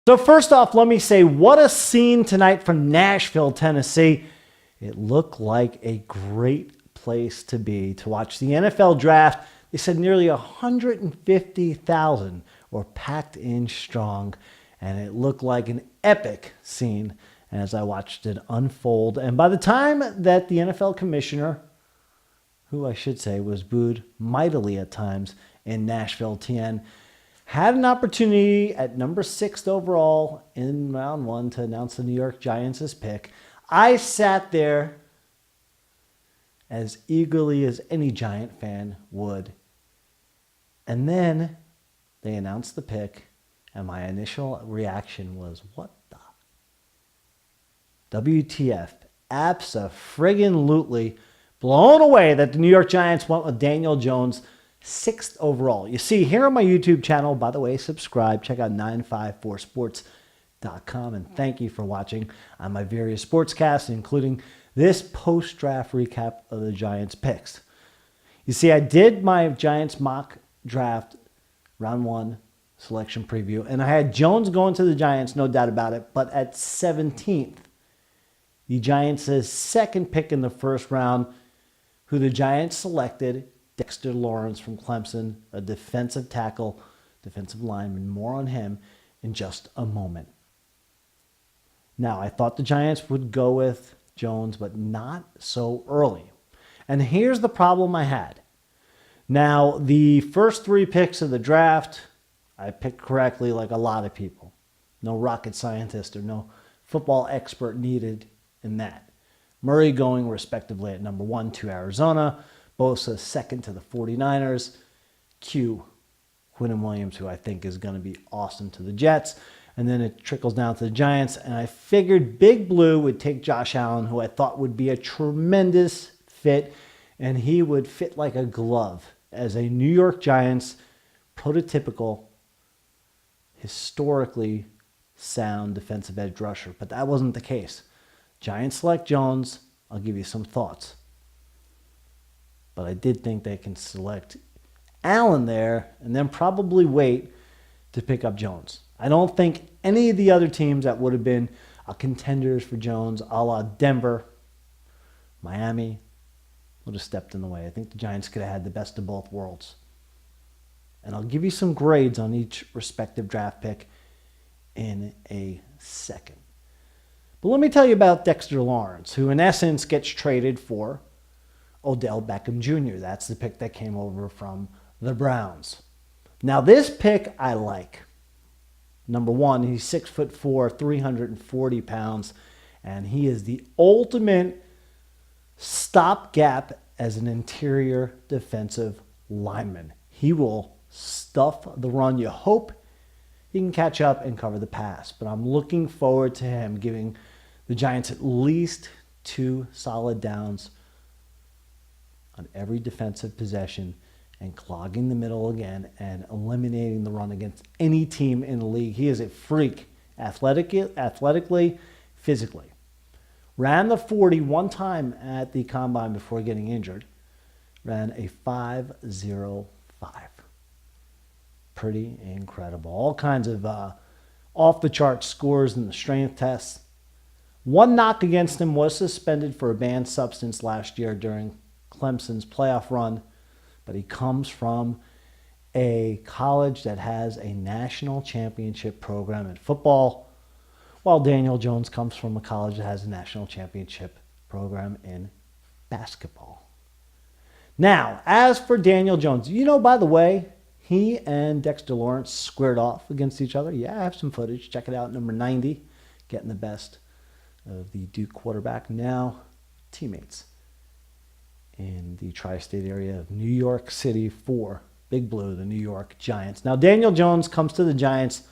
So first off, let me say, what a scene tonight from Nashville, Tennessee. It looked like a great place to be to watch the NFL draft. They said nearly 150,000 were packed in strong, and it looked like an epic scene as I watched it unfold. And by the time that the NFL commissioner, who I should say was booed mightily at times in Nashville, TN, had an opportunity at number 6 overall in round 1 to announce the New York Giants' pick. I sat there as eagerly as any Giant fan would. And then they announced the pick, and my initial reaction was, what the? WTF. Abso-friggin-lutely blown away that the New York Giants went with Daniel Jones 6th overall. You see, here on my YouTube channel, by the way, subscribe. Check out 954sports.com. And thank you for watching on my various sportscasts, including this post-draft recap of the Giants picks. You see, I did my Giants mock draft round 1 selection preview, and I had Jones going to the Giants, no doubt about it. But at 17th, the Giants' second pick in the first round, who the Giants selected, Dexter Lawrence from Clemson, a defensive tackle, defensive lineman. More on him in just a moment. Now, I thought the Giants would go with Jones, but not so early. And here's the problem I had. Now, the first 3 picks of the draft, I picked correctly like a lot of people. No rocket scientist or no football expert needed in that. Murray going respectively at number 1 to Arizona. Bosa second to the 49ers. Q, Quinnen Williams, who I think is going to be awesome to the Jets. And then it trickles down to the Giants. And I figured Big Blue would take Josh Allen, who I thought would be a tremendous fit. And he would fit like a glove as a New York Giants prototypical, historically sound defensive edge rusher. But that wasn't the case. Giants select Jones. I'll give you some thoughts. But I did think they can select Allen there and then probably wait to pick up Jones. I don't think any of the other teams that would have been contenders for Jones, a la Denver, Miami, would have stepped in the way. I think the Giants could have had the best of both worlds. And I'll give you some grades on each respective draft pick in a second. But let me tell you about Dexter Lawrence, who in essence gets traded for Odell Beckham Jr. That's the pick that came over from the Browns. Now this pick I like. Number 1, he's 6'4", 340 pounds, and he is the ultimate stopgap as an interior defensive lineman. He will stuff the run. You hope he can catch up and cover the pass, but I'm looking forward to him giving the Giants at least 2 solid downs on every defensive possession and clogging the middle again and eliminating the run against any team in the league. He is a freak, athletically, physically. Ran the 40 one time at the combine before getting injured. Ran a 5.05. Pretty incredible. All kinds of off-the-chart scores in the strength tests. One knock against him: was suspended for a banned substance last year during Clemson's playoff run, but he comes from a college that has a national championship program in football, while Daniel Jones comes from a college that has a national championship program in basketball. Now, as for Daniel Jones, you know, by the way, he and Dexter Lawrence squared off against each other. Yeah, I have some footage. Check it out, number 90, getting the best of the Duke quarterback. Now, teammates in the tri-state area of New York City for Big Blue, the New York Giants. Now, Daniel Jones comes to the Giants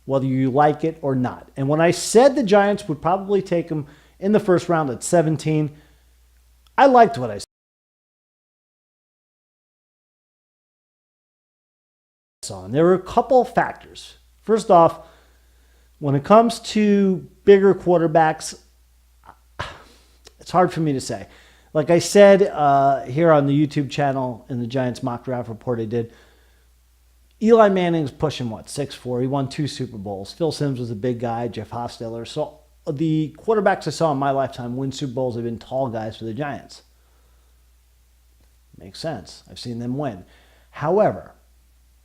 whether you like it or not. And when I said the Giants would probably take him in the first round at 17, I liked what I saw. And there were a couple factors. First off, when it comes to bigger quarterbacks, it's hard for me to say. Like I said here on the YouTube channel in the Giants mock draft report I did, Eli Manning's pushing, 6'4". He won 2 Super Bowls. Phil Simms was a big guy, Jeff Hostetler. So the quarterbacks I saw in my lifetime win Super Bowls have been tall guys for the Giants. Makes sense. I've seen them win. However,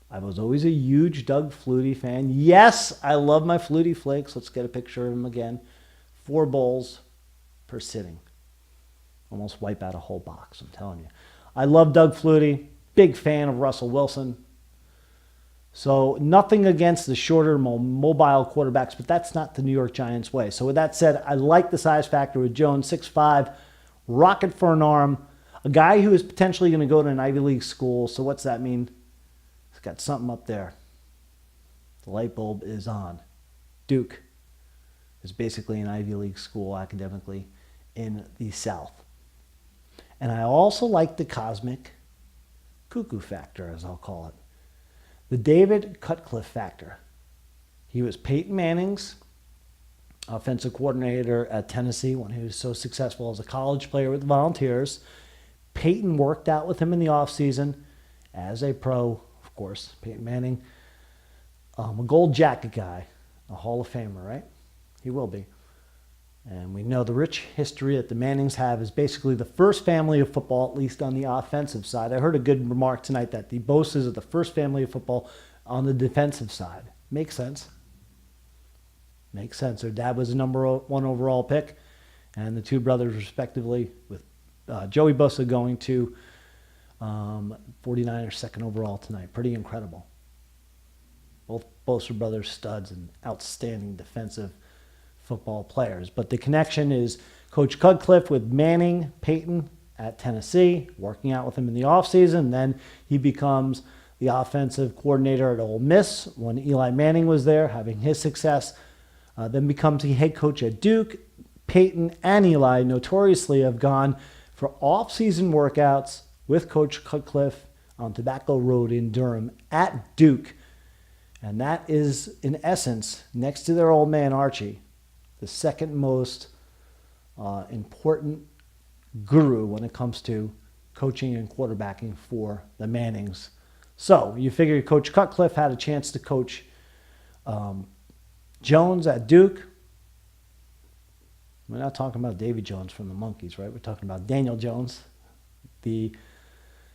I was always a huge Doug Flutie fan. Yes, I love my Flutie Flakes. Let's get a picture of him again. 4 bowls per sitting. Almost wipe out a whole box, I'm telling you. I love Doug Flutie. Big fan of Russell Wilson. So nothing against the shorter, mobile quarterbacks, but that's not the New York Giants way. So with that said, I like the size factor with Jones, 6'5", rocket for an arm, a guy who is potentially going to go to an Ivy League school. So what's that mean? He's got something up there. The light bulb is on. Duke is basically an Ivy League school academically in the South. And I also like the cosmic cuckoo factor, as I'll call it. The David Cutcliffe factor. He was Peyton Manning's offensive coordinator at Tennessee when he was so successful as a college player with the Volunteers. Peyton worked out with him in the offseason as a pro, of course, Peyton Manning. A gold jacket guy, a Hall of Famer, right? He will be. And we know the rich history that the Mannings have is basically the first family of football, at least on the offensive side. I heard a good remark tonight that the Boses are the first family of football on the defensive side. Makes sense. Makes sense. Their dad was a number 1 overall pick, and the 2 brothers, respectively, with Joey Bosa going to 49ers second overall tonight. Pretty incredible. Both Bosa brothers studs and outstanding defensive football players. But the connection is Coach Cutcliffe with Manning, Peyton at Tennessee, working out with him in the offseason. Then he becomes the offensive coordinator at Ole Miss when Eli Manning was there, having his success. Then becomes the head coach at Duke. Peyton and Eli notoriously have gone for off-season workouts with Coach Cutcliffe on Tobacco Road in Durham at Duke. And that is, in essence, next to their old man Archie, the second most important guru when it comes to coaching and quarterbacking for the Mannings. So you figure Coach Cutcliffe had a chance to coach Jones at Duke. We're not talking about Davy Jones from the Monkees, right? We're talking about Daniel Jones, the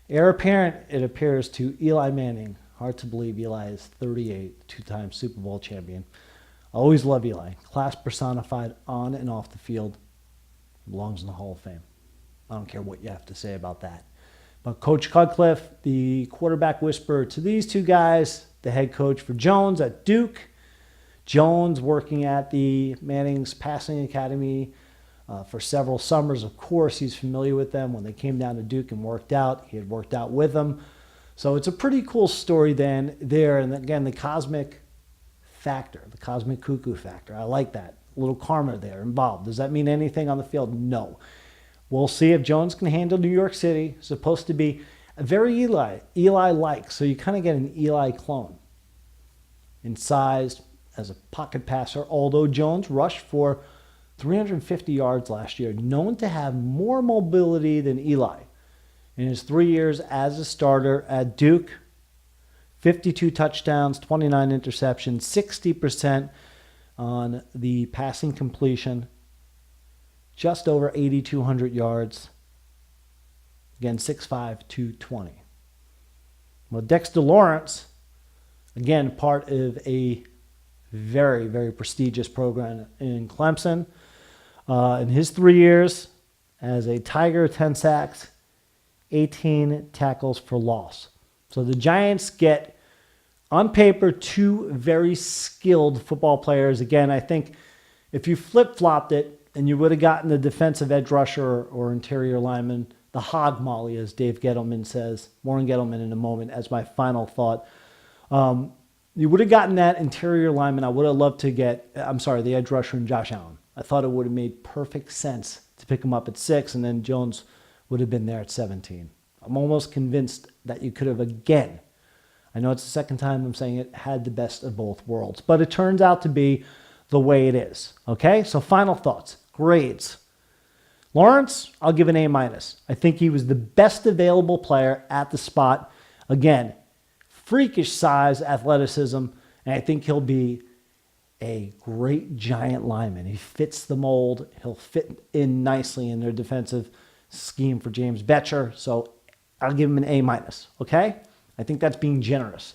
heir apparent, it appears, to Eli Manning. Hard to believe Eli is 38, 2-time Super Bowl champion. I always love Eli. Class personified on and off the field. Belongs in the Hall of Fame. I don't care what you have to say about that. But Coach Cutcliffe, the quarterback whisperer to these 2 guys, the head coach for Jones at Duke. Jones working at the Manning's Passing Academy for several summers. Of course, he's familiar with them. When they came down to Duke and worked out, he had worked out with them. So it's a pretty cool story then there. And again, the cosmic factor, the cosmic cuckoo factor. I like that. A little karma there involved. Does that mean anything on the field? No. We'll see if Jones can handle New York City. It's supposed to be a very Eli-like. So you kind of get an Eli clone in size as a pocket passer, although Jones rushed for 350 yards last year, known to have more mobility than Eli. In his 3 years as a starter at Duke, 52 touchdowns, 29 interceptions, 60% on the passing completion, just over 8,200 yards. Again, 6'5", 220. Well, Dexter Lawrence, again, part of a very, very prestigious program in Clemson. In his 3 years as a Tiger, 10 sacks, 18 tackles for loss. So the Giants get, on paper, 2 very skilled football players. Again, I think if you flip-flopped it and you would have gotten the defensive edge rusher or interior lineman, the hog molly, as Dave Gettleman says, Warren Gettleman in a moment, as my final thought. You would have gotten that interior lineman. I would have loved to get, the edge rusher and Josh Allen. I thought it would have made perfect sense to pick him up at 6, and then Jones would have been there at 17. I'm almost convinced that you could have, again, I know it's the second time I'm saying it, had the best of both worlds. But it turns out to be the way it is. Okay, so final thoughts. Grades. Lawrence, I'll give an A-. I think he was the best available player at the spot. Again, freakish size, athleticism, and I think he'll be a great giant lineman. He fits the mold. He'll fit in nicely in their defensive scheme for James Betcher. So I'll give him an A-, okay? I think that's being generous.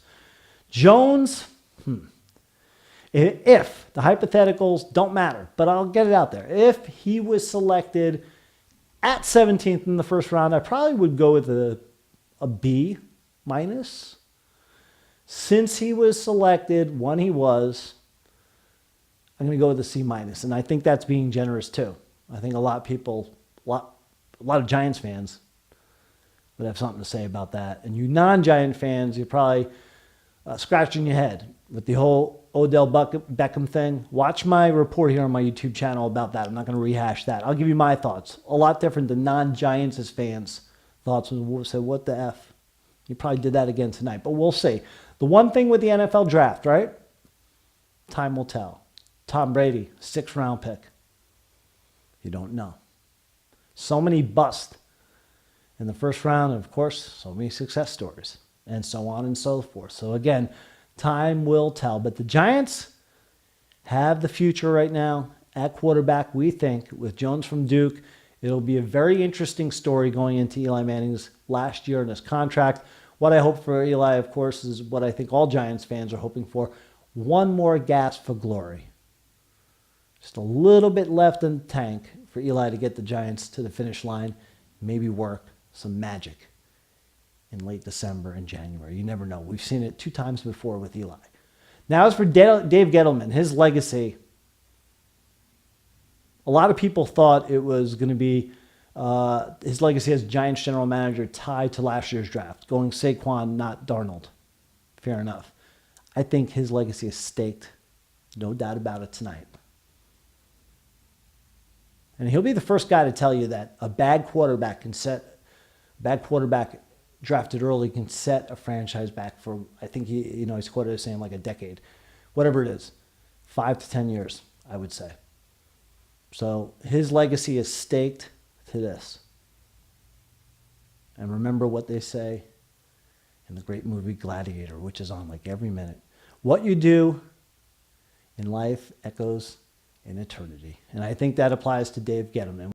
Jones, if the hypotheticals don't matter, but I'll get it out there. If he was selected at 17th in the first round, I probably would go with a B-. Since he was selected when he was, I'm going to go with a C-. And I think that's being generous too. I think a lot of people, a lot of Giants fans would have something to say about that. And you non-Giant fans, you're probably scratching your head with the whole Odell Beckham thing. Watch my report here on my YouTube channel about that. I'm not going to rehash that. I'll give you my thoughts. A lot different than non-Giants fans' thoughts. Will say, what the F? You probably did that again tonight, but we'll see. The one thing with the NFL draft, right? Time will tell. Tom Brady, 6th round pick. You don't know. So many busts in the first round, and of course, so many success stories, and so on and so forth. So again, time will tell. But the Giants have the future right now at quarterback, we think, with Jones from Duke. It'll be a very interesting story going into Eli Manning's last year in his contract. What I hope for Eli, of course, is what I think all Giants fans are hoping for. One more gasp for glory. Just a little bit left in the tank for Eli to get the Giants to the finish line. Maybe work some magic in late December and January. You never know. We've seen it 2 times before with Eli. Now, as for Dave Gettleman, his legacy, a lot of people thought it was going to be his legacy as Giants general manager tied to last year's draft, going Saquon, not Darnold. Fair enough. I think his legacy is staked. No doubt about it tonight. And he'll be the first guy to tell you that a bad quarterback drafted early can set a franchise back for, I think he's quoted as saying like a decade. Whatever it is, 5 to 10 years, I would say. So his legacy is staked to this. And remember what they say in the great movie Gladiator, which is on like every minute. What you do in life echoes in eternity. And I think that applies to Dave Gettleman.